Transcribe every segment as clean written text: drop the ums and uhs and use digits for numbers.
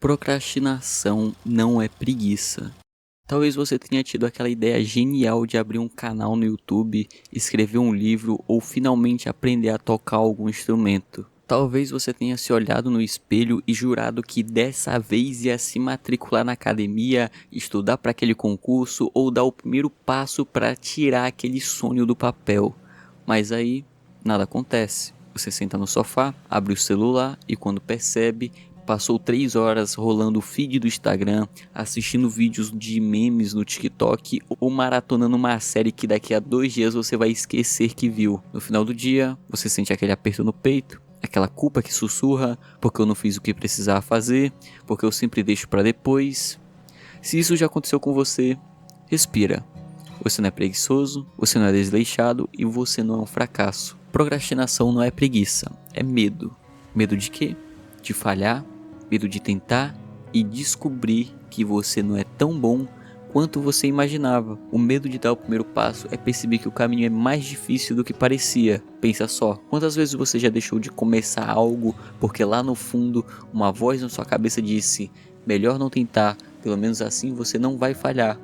Procrastinação não é preguiça. Talvez você tenha tido aquela ideia genial de abrir um canal no YouTube, escrever um livro ou finalmente aprender a tocar algum instrumento. Talvez você tenha se olhado no espelho e jurado que dessa vez ia se matricular na academia, estudar para aquele concurso ou dar o primeiro passo para tirar aquele sonho do papel. Mas aí, nada acontece. Você senta no sofá, abre o celular e quando percebe, passou 3 horas rolando o feed do Instagram, assistindo vídeos de memes no TikTok ou maratonando uma série que daqui a 2 dias você vai esquecer que viu. No final do dia, você sente aquele aperto no peito, aquela culpa que sussurra, porque eu não fiz o que precisava fazer, porque eu sempre deixo para depois. Se isso já aconteceu com você, respira. Você não é preguiçoso, você não é desleixado e você não é um fracasso. Procrastinação não é preguiça, é medo. Medo de quê? De falhar, medo de tentar e descobrir que você não é tão bom quanto você imaginava. O medo de dar o primeiro passo é perceber que o caminho é mais difícil do que parecia. Pensa só, quantas vezes você já deixou de começar algo porque lá no fundo uma voz na sua cabeça disse: melhor não tentar, pelo menos assim você não vai falhar.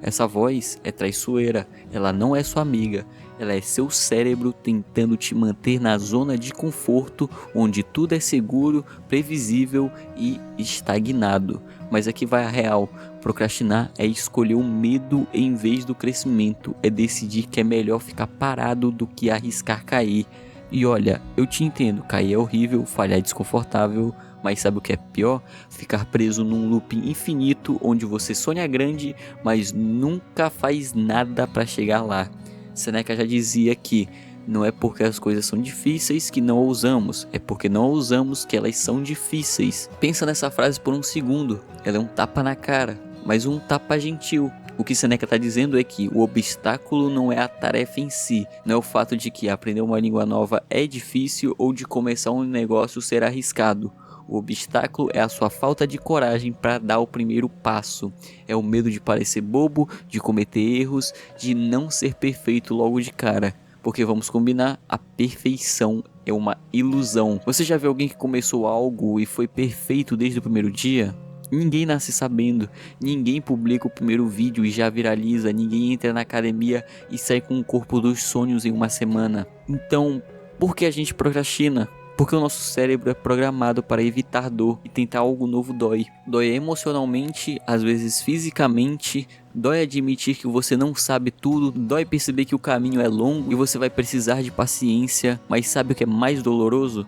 Essa voz é traiçoeira, ela não é sua amiga, ela é seu cérebro tentando te manter na zona de conforto, onde tudo é seguro, previsível e estagnado. Mas aqui vai a real, procrastinar é escolher o medo em vez do crescimento, é decidir que é melhor ficar parado do que arriscar cair. E olha, eu te entendo, cair é horrível, falhar é desconfortável, mas sabe o que é pior? Ficar preso num looping infinito onde você sonha grande, mas nunca faz nada para chegar lá. Seneca já dizia que não é porque as coisas são difíceis que não ousamos, é porque não ousamos que elas são difíceis. Pensa nessa frase por um segundo, ela é um tapa na cara, mas um tapa gentil. O que Seneca está dizendo é que o obstáculo não é a tarefa em si, não é o fato de que aprender uma língua nova é difícil ou de começar um negócio ser arriscado. O obstáculo é a sua falta de coragem para dar o primeiro passo. É o medo de parecer bobo, de cometer erros, de não ser perfeito logo de cara. Porque vamos combinar, a perfeição é uma ilusão. Você já viu alguém que começou algo e foi perfeito desde o primeiro dia? Ninguém nasce sabendo, ninguém publica o primeiro vídeo e já viraliza, ninguém entra na academia e sai com o corpo dos sonhos em uma semana. Então, por que a gente procrastina? Porque o nosso cérebro é programado para evitar dor e tentar algo novo dói. Dói emocionalmente, às vezes fisicamente, dói admitir que você não sabe tudo, dói perceber que o caminho é longo e você vai precisar de paciência, mas sabe o que é mais doloroso?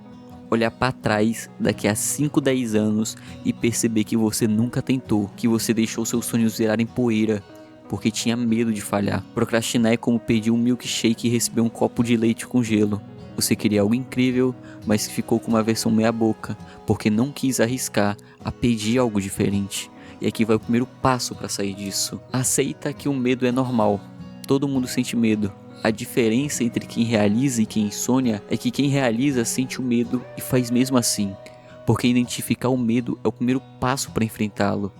Olhar para trás daqui a 5, 10 anos e perceber que você nunca tentou, que você deixou seus sonhos virarem poeira, porque tinha medo de falhar. Procrastinar é como pedir um milkshake e receber um copo de leite com gelo. Você queria algo incrível, mas ficou com uma versão meia boca, porque não quis arriscar a pedir algo diferente. E aqui vai o primeiro passo para sair disso. Aceita que o medo é normal. Todo mundo sente medo. A diferença entre quem realiza e quem sonha é que quem realiza sente o medo e faz mesmo assim. Porque identificar o medo é o primeiro passo para enfrentá-lo.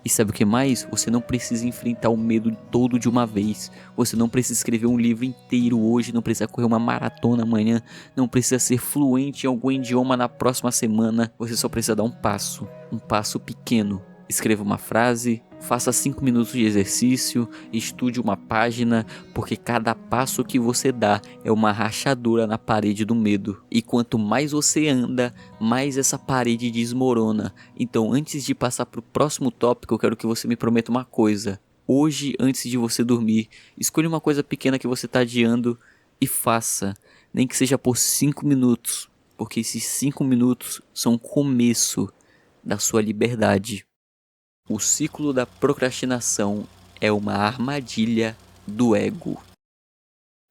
E sabe o que mais? Você não precisa enfrentar o medo todo de uma vez. Você não precisa escrever um livro inteiro hoje, não precisa correr uma maratona amanhã, não precisa ser fluente em algum idioma na próxima semana. Você só precisa dar um passo pequeno. Escreva uma frase, faça 5 minutos de exercício, estude uma página, porque cada passo que você dá é uma rachadura na parede do medo. E quanto mais você anda, mais essa parede desmorona. Então, antes de passar para o próximo tópico, eu quero que você me prometa uma coisa. Hoje, antes de você dormir, escolha uma coisa pequena que você está adiando e faça, nem que seja por 5 minutos, porque esses 5 minutos são o começo da sua liberdade. O ciclo da procrastinação é uma armadilha do ego.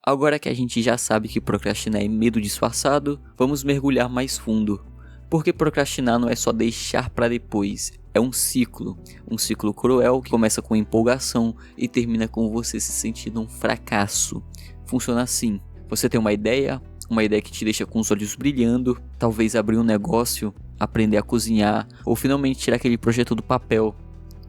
Agora que a gente já sabe que procrastinar é medo disfarçado, vamos mergulhar mais fundo. Porque procrastinar não é só deixar para depois, é um ciclo cruel que começa com empolgação e termina com você se sentindo um fracasso. Funciona assim: você tem uma ideia que te deixa com os olhos brilhando, talvez abrir um negócio, aprender a cozinhar ou finalmente tirar aquele projeto do papel.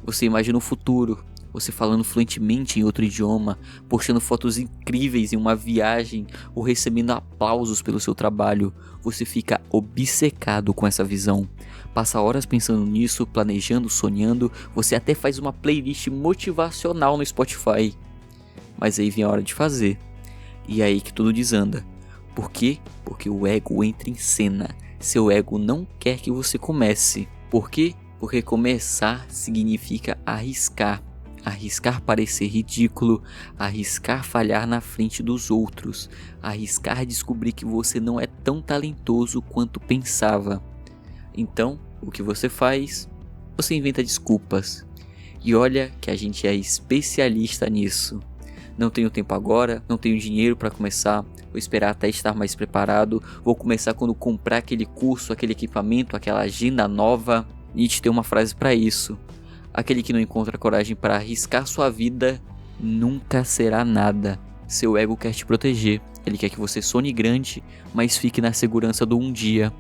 Você imagina o futuro, você falando fluentemente em outro idioma, postando fotos incríveis em uma viagem ou recebendo aplausos pelo seu trabalho. Você fica obcecado com essa visão. Passa horas pensando nisso, planejando, sonhando, você até faz uma playlist motivacional no Spotify. Mas aí vem a hora de fazer. E é aí que tudo desanda. Por quê? Porque o ego entra em cena. Seu ego não quer que você comece. Por quê? Porque começar significa arriscar. Arriscar parecer ridículo, arriscar falhar na frente dos outros, arriscar descobrir que você não é tão talentoso quanto pensava. Então, o que você faz? Você inventa desculpas. E olha que a gente é especialista nisso. Não tenho tempo agora, não tenho dinheiro para começar, vou esperar até estar mais preparado, vou começar quando comprar aquele curso, aquele equipamento, aquela agenda nova. Nietzsche tem uma frase para isso. Aquele que não encontra coragem para arriscar sua vida nunca será nada. Seu ego quer te proteger. Ele quer que você sonhe grande, mas fique na segurança do um dia.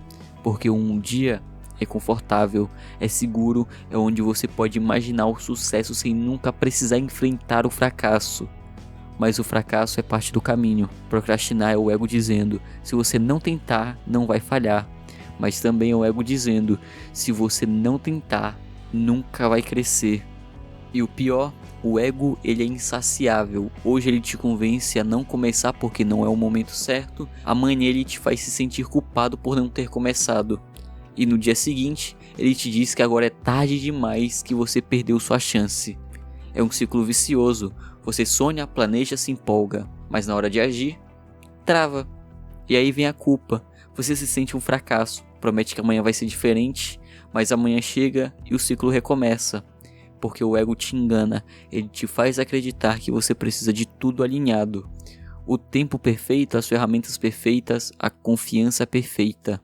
Porque o um dia é confortável, é seguro, é onde você pode imaginar o sucesso sem nunca precisar enfrentar o fracasso. Mas o fracasso é parte do caminho. Procrastinar é o ego dizendo: se você não tentar, não vai falhar. Mas também é o ego dizendo: se você não tentar, nunca vai crescer. E o pior, o ego ele é insaciável. Hoje ele te convence a não começar porque não é o momento certo. Amanhã ele te faz se sentir culpado por não ter começado. E no dia seguinte, ele te diz que agora é tarde demais, que você perdeu sua chance. É um ciclo vicioso. Você sonha, planeja, se empolga, mas na hora de agir, trava. E aí vem a culpa. Você se sente um fracasso, promete que amanhã vai ser diferente, mas amanhã chega e o ciclo recomeça. Porque o ego te engana, ele te faz acreditar que você precisa de tudo alinhado. O tempo perfeito, as ferramentas perfeitas, a confiança perfeita.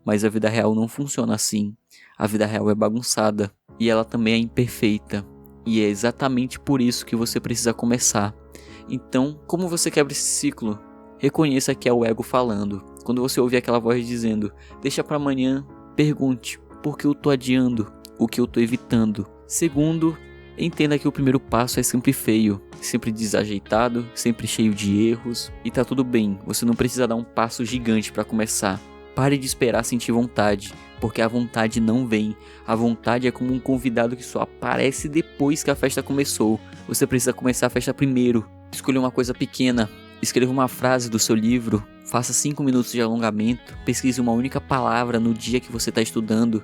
Mas a vida real não funciona assim. A vida real é bagunçada e ela também é imperfeita. E é exatamente por isso que você precisa começar. Então, como você quebra esse ciclo? Reconheça que é o ego falando. Quando você ouvir aquela voz dizendo: deixa para amanhã, pergunte: por que eu tô adiando? O que eu tô evitando? Segundo, entenda que o primeiro passo é sempre feio, sempre desajeitado, sempre cheio de erros. E tá tudo bem, você não precisa dar um passo gigante para começar. Pare de esperar sentir vontade, porque a vontade não vem. A vontade é como um convidado que só aparece depois que a festa começou. Você precisa começar a festa primeiro. Escolha uma coisa pequena. Escreva uma frase do seu livro. Faça 5 minutos de alongamento. Pesquise uma única palavra no dia que você está estudando.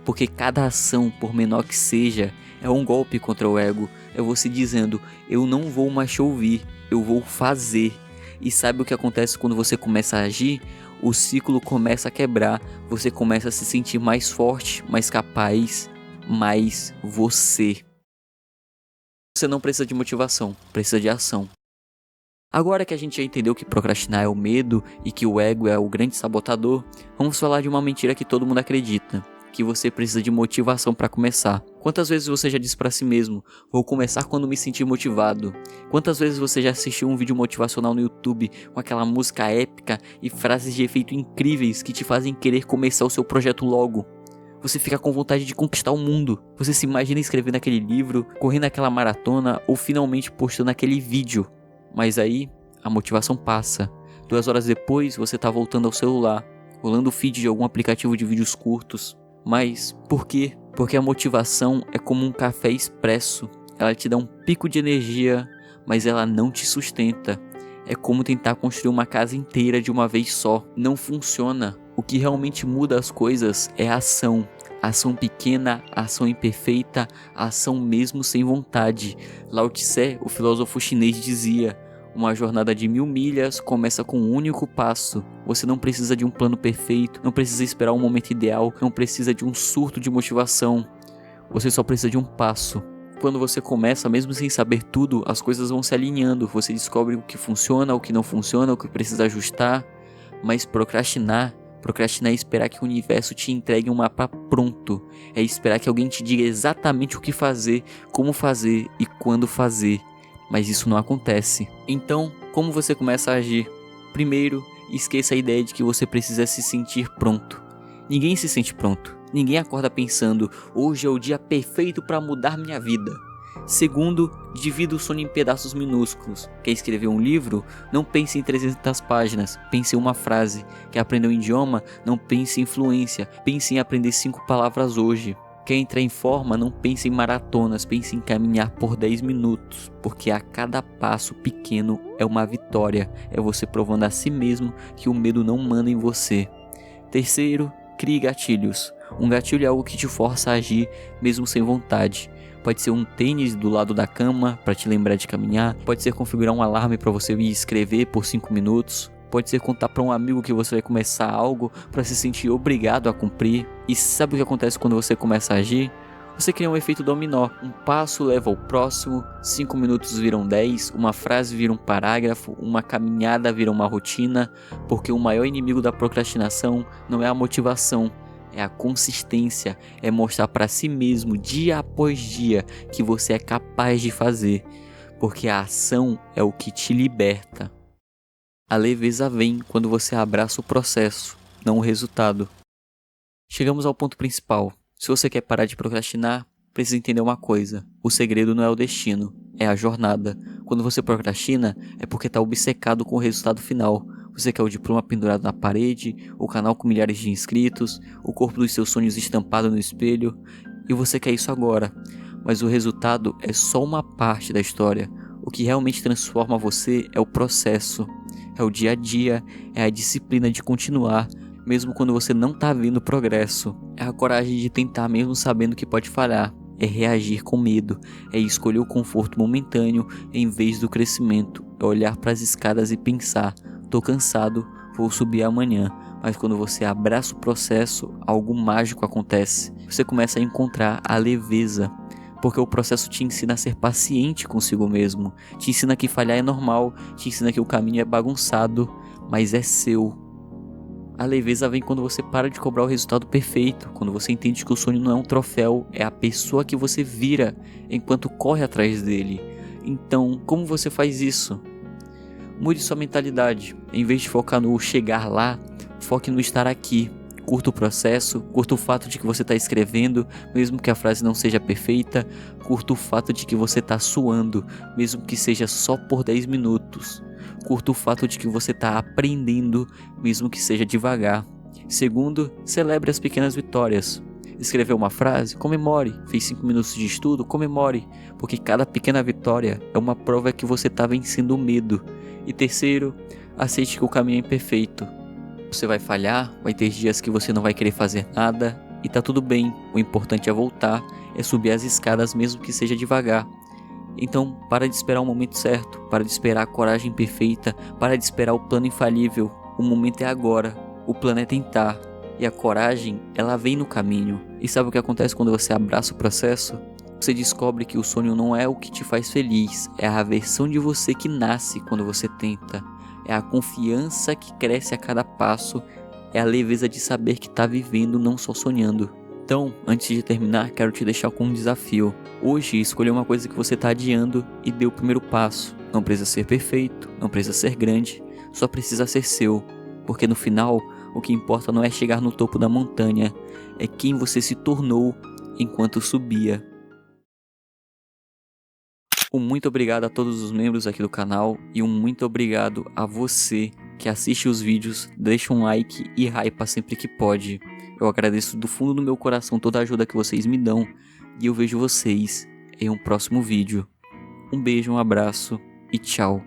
Porque cada ação, por menor que seja, é um golpe contra o ego. É você dizendo: eu não vou mais te ouvir, eu vou fazer. E sabe o que acontece quando você começa a agir? O ciclo começa a quebrar, você começa a se sentir mais forte, mais capaz, mais você. Você não precisa de motivação, precisa de ação. Agora que a gente já entendeu que procrastinar é o medo e que o ego é o grande sabotador, vamos falar de uma mentira que todo mundo acredita. Que você precisa de motivação para começar. Quantas vezes você já disse para si mesmo: vou começar quando me sentir motivado? Quantas vezes você já assistiu um vídeo motivacional no YouTube com aquela música épica e frases de efeito incríveis que te fazem querer começar o seu projeto logo? Você fica com vontade de conquistar o mundo. Você se imagina escrevendo aquele livro, correndo aquela maratona ou finalmente postando aquele vídeo. Mas aí a motivação passa. 2 horas depois você tá voltando ao celular, rolando o feed de algum aplicativo de vídeos curtos. Mas por quê? Porque a motivação é como um café expresso. Ela te dá um pico de energia, mas ela não te sustenta. É como tentar construir uma casa inteira de uma vez só. Não funciona. O que realmente muda as coisas é a ação. A ação pequena, a ação imperfeita, a ação mesmo sem vontade. Lao Tse, o filósofo chinês, dizia: uma jornada de 1000 milhas começa com um único passo. Você não precisa de um plano perfeito, não precisa esperar um momento ideal, não precisa de um surto de motivação. Você só precisa de um passo. Quando você começa, mesmo sem saber tudo, as coisas vão se alinhando. Você descobre o que funciona, o que não funciona, o que precisa ajustar. Mas procrastinar é esperar que o universo te entregue um mapa pronto. É esperar que alguém te diga exatamente o que fazer, como fazer e quando fazer. Mas isso não acontece. Então, como você começa a agir? Primeiro, esqueça a ideia de que você precisa se sentir pronto. Ninguém se sente pronto. Ninguém acorda pensando: hoje é o dia perfeito para mudar minha vida. Segundo, divida o sonho em pedaços minúsculos. Quer escrever um livro? Não pense em 300 páginas, pense em uma frase. Quer aprender um idioma? Não pense em fluência, pense em aprender 5 palavras hoje. Quer entrar em forma? Não pense em maratonas, pense em caminhar por 10 minutos, porque a cada passo pequeno é uma vitória, é você provando a si mesmo que o medo não manda em você. Terceiro, crie gatilhos. Um gatilho é algo que te força a agir mesmo sem vontade. Pode ser um tênis do lado da cama para te lembrar de caminhar, pode ser configurar um alarme para você ir escrever por 5 minutos, pode ser contar para um amigo que você vai começar algo para se sentir obrigado a cumprir. E sabe o que acontece quando você começa a agir? Você cria um efeito dominó. Um passo leva ao próximo, 5 minutos viram 10, uma frase vira um parágrafo, uma caminhada vira uma rotina, porque o maior inimigo da procrastinação não é a motivação, é a consistência, é mostrar para si mesmo dia após dia que você é capaz de fazer, porque a ação é o que te liberta. A leveza vem quando você abraça o processo, não o resultado. Chegamos ao ponto principal. Se você quer parar de procrastinar, precisa entender uma coisa: o segredo não é o destino, é a jornada. Quando você procrastina, é porque está obcecado com o resultado final. Você quer o diploma pendurado na parede, o canal com milhares de inscritos, o corpo dos seus sonhos estampado no espelho, e você quer isso agora. Mas o resultado é só uma parte da história. O que realmente transforma você é o processo, é o dia a dia, é a disciplina de continuar, mesmo quando você não está vendo progresso. É a coragem de tentar mesmo sabendo que pode falhar. É reagir com medo, é escolher o conforto momentâneo em vez do crescimento. É olhar para as escadas e pensar: tô cansado, vou subir amanhã. Mas quando você abraça o processo, algo mágico acontece. Você começa a encontrar a leveza, porque o processo te ensina a ser paciente consigo mesmo, te ensina que falhar é normal, te ensina que o caminho é bagunçado, mas é seu. A leveza vem quando você para de cobrar o resultado perfeito, quando você entende que o sonho não é um troféu, é a pessoa que você vira enquanto corre atrás dele. Então, como você faz isso? Mude sua mentalidade. Em vez de focar no chegar lá, foque no estar aqui. Curta o processo, curta o fato de que você está escrevendo, mesmo que a frase não seja perfeita. Curta o fato de que você está suando, mesmo que seja só por 10 minutos. Curta o fato de que você está aprendendo, mesmo que seja devagar. Segundo, celebre as pequenas vitórias. Escreveu uma frase? Comemore. Fez 5 minutos de estudo? Comemore. Porque cada pequena vitória é uma prova que você está vencendo o medo. E terceiro, aceite que o caminho é imperfeito. Você vai falhar, vai ter dias que você não vai querer fazer nada, e tá tudo bem. O importante é voltar, é subir as escadas mesmo que seja devagar. Então, para de esperar o momento certo, para de esperar a coragem perfeita, para de esperar o plano infalível. O momento é agora, o plano é tentar, e a coragem, ela vem no caminho. E sabe o que acontece quando você abraça o processo? Você descobre que o sonho não é o que te faz feliz, é a versão de você que nasce quando você tenta. É a confiança que cresce a cada passo, é a leveza de saber que está vivendo, não só sonhando. Então, antes de terminar, quero te deixar com um desafio. Hoje, escolha uma coisa que você está adiando e dê o primeiro passo. Não precisa ser perfeito, não precisa ser grande, só precisa ser seu. Porque no final, o que importa não é chegar no topo da montanha, é quem você se tornou enquanto subia. Um muito obrigado a todos os membros aqui do canal e um muito obrigado a você que assiste os vídeos, deixa um like e hypa sempre que pode. Eu agradeço do fundo do meu coração toda a ajuda que vocês me dão e eu vejo vocês em um próximo vídeo. Um beijo, um abraço e tchau.